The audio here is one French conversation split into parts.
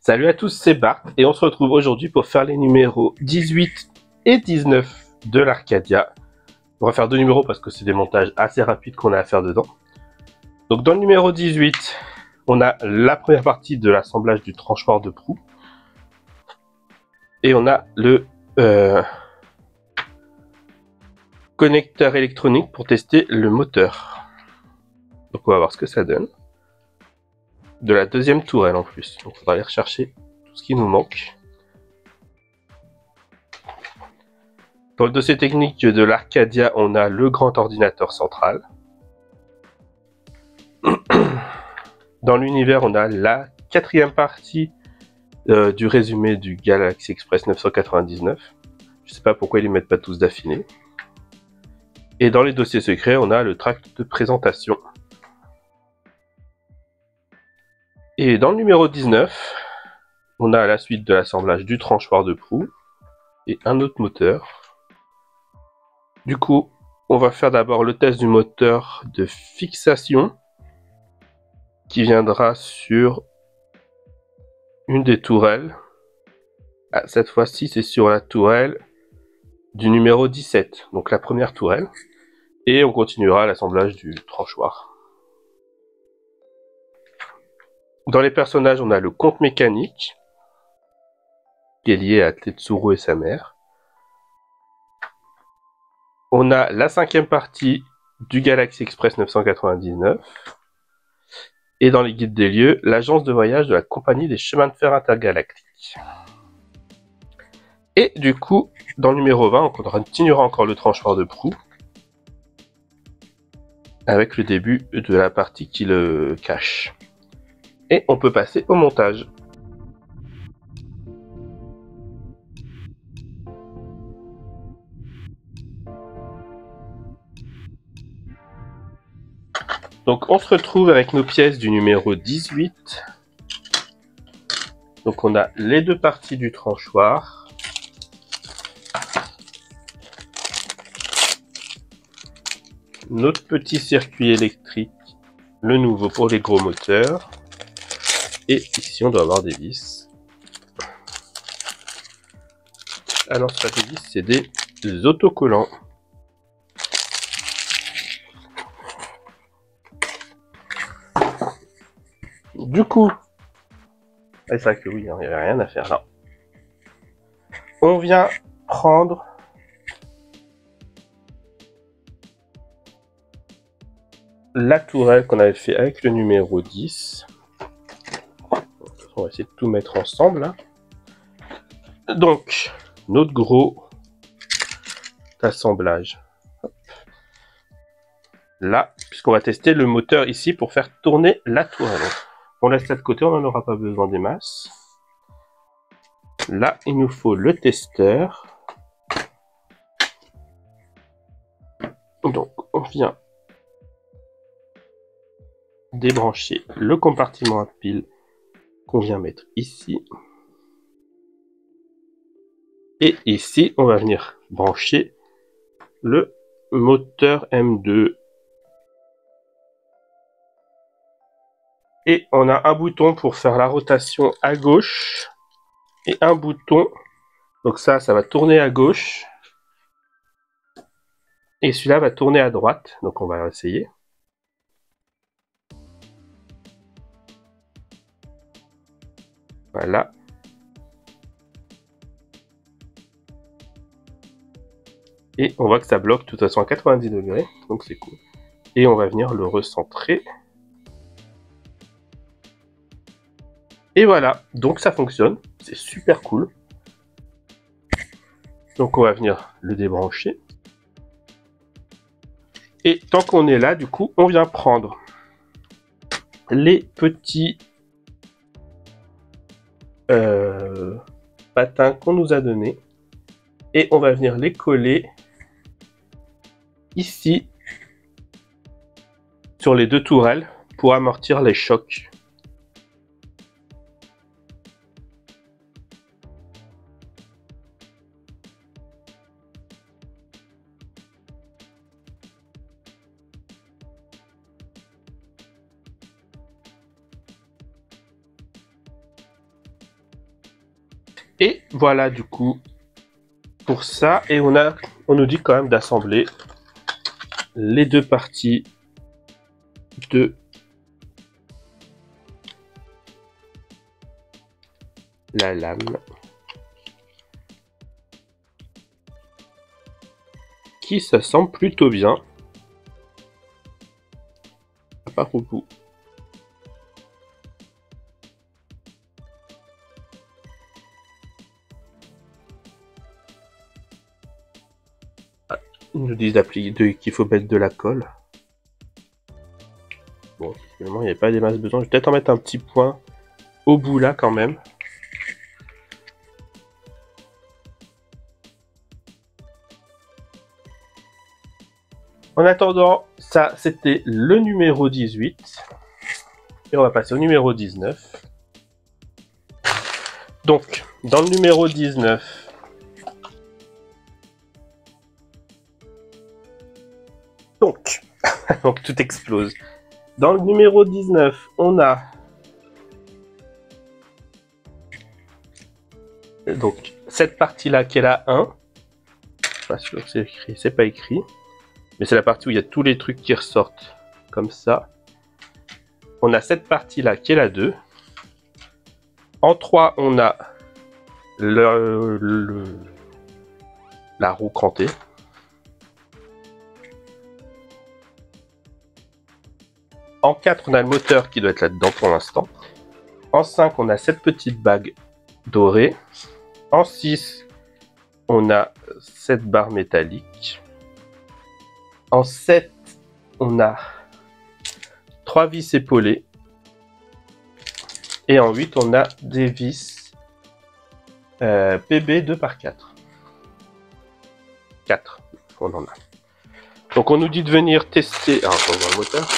Salut à tous, c'est Bart et on se retrouve aujourd'hui pour faire les numéros 18 et 19 de l'Arcadia. On va faire deux numéros parce que c'est des montages assez rapides qu'on a à faire dedans. Donc dans le numéro 18, on a la première partie de l'assemblage du tranchoir de proue. Et on a le connecteur électronique pour tester le moteur. Donc on va voir ce que ça donne. De la deuxième tourelle en plus. Donc il faudra aller rechercher tout ce qui nous manque. Dans le dossier technique de l'Arcadia, on a le grand ordinateur central. Dans l'univers, on a la quatrième partie du résumé du Galaxy Express 999. Je sais pas pourquoi ils les mettent pas tous d'affilée. Et dans les dossiers secrets, on a le tract de présentation. Et dans le numéro 19, on a la suite de l'assemblage du tranchoir de proue et un autre moteur. Du coup, on va faire d'abord le test du moteur de fixation qui viendra sur une des tourelles. Ah, cette fois-ci, c'est sur la tourelle du numéro 17, donc la première tourelle. Et on continuera l'assemblage du tranchoir. Dans les personnages, on a le comte mécanique, qui est lié à Tetsuro et sa mère. On a la cinquième partie du Galaxy Express 999. Et dans les guides des lieux, l'agence de voyage de la compagnie des chemins de fer intergalactiques. Et du coup, dans le numéro 20, on continuera encore le tranchoir de proue, avec le début de la partie qui le cache. Et on peut passer au montage. Donc on se retrouve avec nos pièces du numéro 18. Donc on a les deux parties du tranchoir. Notre petit circuit électrique, le nouveau pour les gros moteurs. Et ici on doit avoir des vis. Ah non, c'est pas des vis, c'est des autocollants. Du coup, c'est ça que oui, il n'y avait rien à faire là. On vient prendre la tourelle qu'on avait fait avec le numéro 10. On va essayer de tout mettre ensemble là. Donc, notre gros assemblage. Hop. Là, puisqu'on va tester le moteur ici pour faire tourner la tourelle. On laisse ça de côté, on n'en aura pas besoin des masses. Là, il nous faut le testeur. Donc, on vient débrancher le compartiment à pile qu'on vient mettre ici. Et ici, on va venir brancher le moteur M2. Et on a un bouton pour faire la rotation à gauche et un bouton, donc ça va tourner à gauche et celui-là va tourner à droite, donc on va essayer. Voilà. Et on voit que ça bloque de toute façon à 90 degrés, donc c'est cool. Et on va venir le recentrer. Et voilà, donc ça fonctionne, c'est super cool. Donc on va venir le débrancher. Et tant qu'on est là, du coup, on vient prendre les petits patins qu'on nous a donnés. Et on va venir les coller ici sur les deux tourelles pour amortir les chocs. Et voilà du coup pour ça. Et on nous dit quand même d'assembler les deux parties de la lame qui s'assemble plutôt bien. Pas beaucoup. Ils nous disent qu'il faut mettre de la colle. Bon, finalement, il n'y avait pas des masses besoin. Je vais peut-être en mettre un petit point au bout là quand même. En attendant, ça c'était le numéro 18. Et on va passer au numéro 19. Donc, dans le numéro 19, donc tout explose. Dans le numéro 19, on a donc cette partie-là qui est la 1. Je suis pas sûr que c'est écrit, c'est pas écrit. Mais c'est la partie où il y a tous les trucs qui ressortent comme ça. On a cette partie-là qui est la 2. En 3, on a la roue crantée. En 4, on a le moteur qui doit être là-dedans pour l'instant. En 5, on a cette petite bague dorée. En 6, on a cette barre métallique. En 7, on a 3 vis épaulées. Et en 8, on a des vis PB 2x4. 4, on en a. Donc on nous dit de venir tester... Alors, on voit le moteur.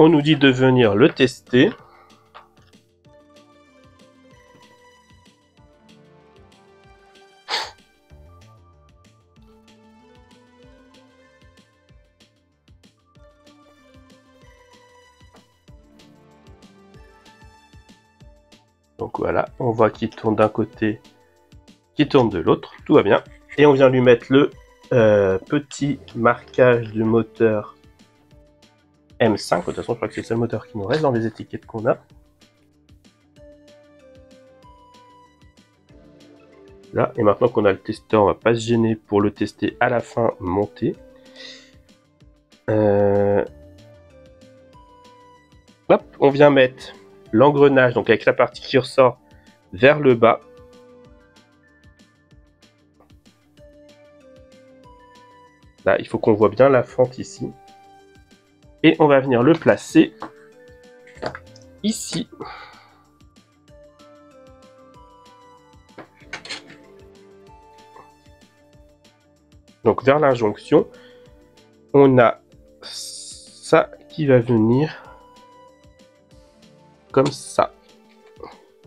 On nous dit de venir le tester. Donc voilà, on voit qu'il tourne d'un côté, qu'il tourne de l'autre, tout va bien. Et on vient lui mettre le petit marquage du moteur M5. De toute façon, je crois que c'est le seul moteur qui nous reste dans les étiquettes qu'on a. Là, et maintenant qu'on a le testeur, on va pas se gêner pour le tester à la fin monté. Hop, on vient mettre l'engrenage, donc avec la partie qui ressort vers le bas. Là, il faut qu'on voit bien la fente ici. Et on va venir le placer ici. Donc vers l'injonction, on a ça qui va venir comme ça.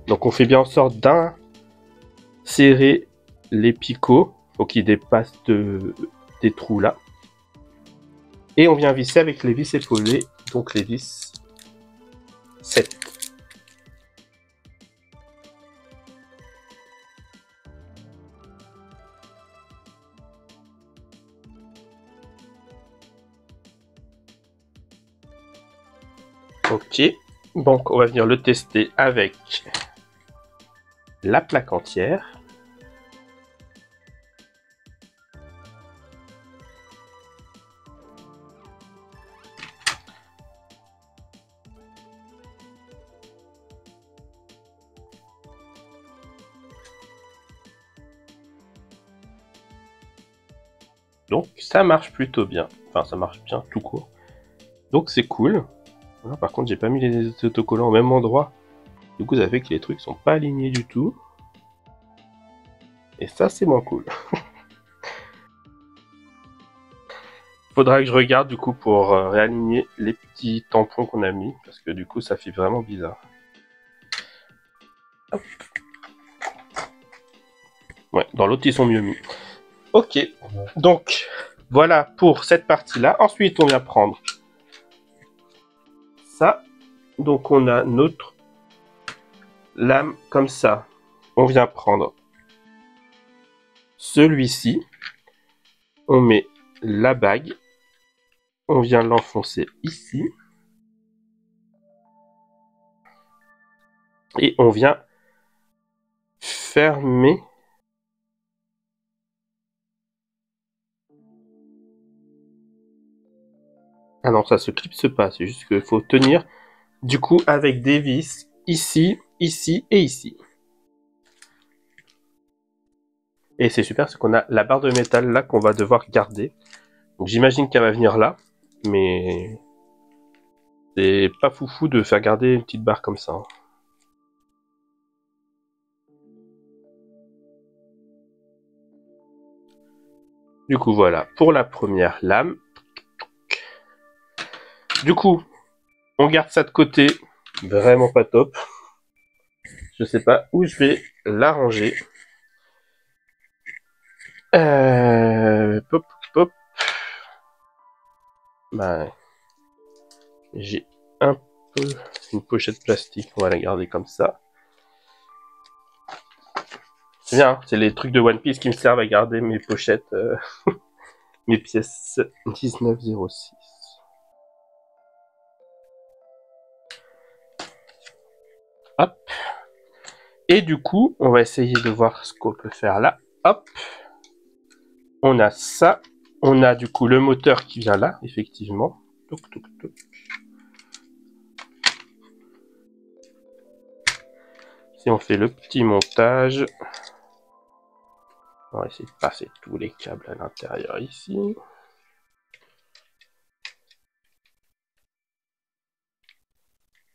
Donc on fait bien en sorte d'insérer les picots, faut qu'ils dépassent des trous là. Et on vient visser avec les vis épaulées, donc les vis 7. Ok, donc on va venir le tester avec la plaque entière. Donc ça marche plutôt bien, enfin ça marche bien tout court. Donc c'est cool. Voilà, par contre j'ai pas mis les autocollants au même endroit. Du coup ça fait que les trucs sont pas alignés du tout. Et ça c'est moins cool. Faudra que je regarde du coup pour réaligner les petits tampons qu'on a mis. Parce que du coup ça fait vraiment bizarre. Hop. Ouais, dans l'autre ils sont mieux mis. Ok, donc voilà pour cette partie là. Ensuite on vient prendre ça. Donc on a notre lame comme ça. On vient prendre celui-ci. On met la bague. On vient l'enfoncer ici. Et on vient fermer. Ah non, ça se clipse pas, c'est juste qu'il faut tenir du coup avec des vis ici, ici et ici. Et c'est super, c'est qu'on a la barre de métal là qu'on va devoir garder. Donc j'imagine qu'elle va venir là, mais c'est pas foufou de faire garder une petite barre comme ça. Hein. Du coup voilà, pour la première lame. Du coup, on garde ça de côté, vraiment pas top. Je sais pas où je vais la ranger. Pop, pop. Bah, j'ai un peu une pochette plastique, on va la garder comme ça. C'est bien, hein, c'est les trucs de One Piece qui me servent à garder mes pochettes, mes pièces 1906. Hop. Et du coup, on va essayer de voir ce qu'on peut faire là. Hop. On a ça. On a du coup le moteur qui vient là, effectivement. Toc, toc, toc. Si on fait le petit montage, on va essayer de passer tous les câbles à l'intérieur ici.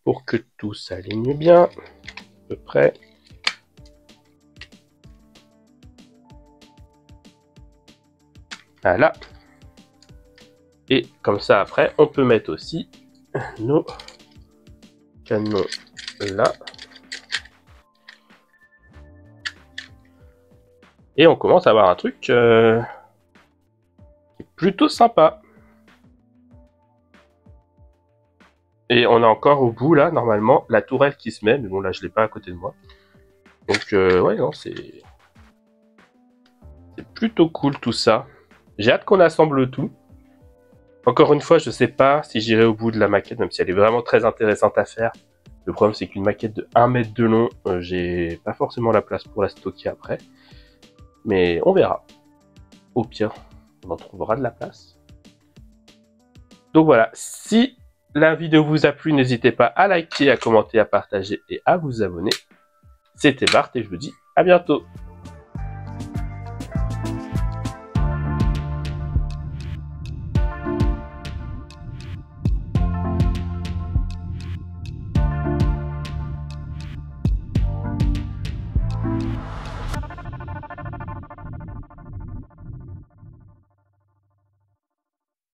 Pour que tout s'aligne bien, à peu près. Voilà. Et comme ça, après, on peut mettre aussi nos canons là. Et on commence à avoir un truc plutôt sympa. Et on a encore au bout là, normalement, la tourelle qui se met. Mais bon, là, je l'ai pas à côté de moi. Donc, ouais, non, c'est plutôt cool tout ça. J'ai hâte qu'on assemble tout. Encore une fois, je sais pas si j'irai au bout de la maquette, même si elle est vraiment très intéressante à faire. Le problème, c'est qu'une maquette de 1 mètre de long, j'ai pas forcément la place pour la stocker après. Mais on verra. Au pire, on en trouvera de la place. Donc voilà, si la vidéo vous a plu, n'hésitez pas à liker, à commenter, à partager et à vous abonner. C'était Bart et je vous dis à bientôt.